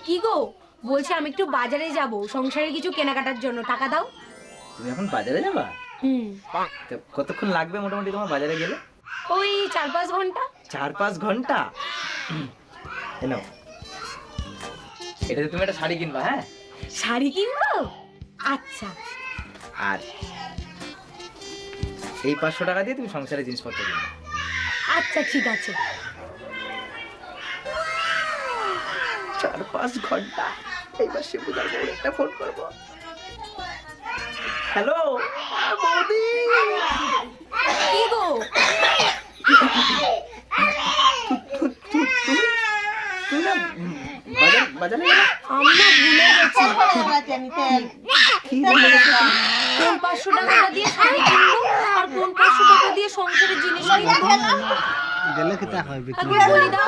কি গো, বলছি আমি একটু বাজারে যাব সংসারে কিছু কেনাকাটার জন্য, টাকা দাও। তুমি এখন বাজারে যাবা? তো কতক্ষণ লাগবে মোটামুটি তোমার বাজারে গেলে? ওই 4-5 ঘন্টা। 4-5 ঘন্টা? এনো, এটাতে তুমি একটা শাড়ি কিনবা। হ্যাঁ, শাড়ি কিনবো? আচ্ছা। আর এই 500 টাকা দিয়ে তুমি সংসারে জিনিসপত্র কিনবে। আচ্ছা ঠিক আছে। 4-5 ঘন্টা। এইবার শিবুদার বউর একটা ফোন করবো। হ্যালো বৌদি। কি গো, তুমি না বাজারে আমি না ভুলে গেছি। কি বলে গেছো? কোন 500 টাকাটা দিয়ে শাড়ি কিনবো আর কোন 500 টাকা দিয়ে সংসারের জিনিস কিনবো গেলে কি তা হয়? একবার বলে দাও।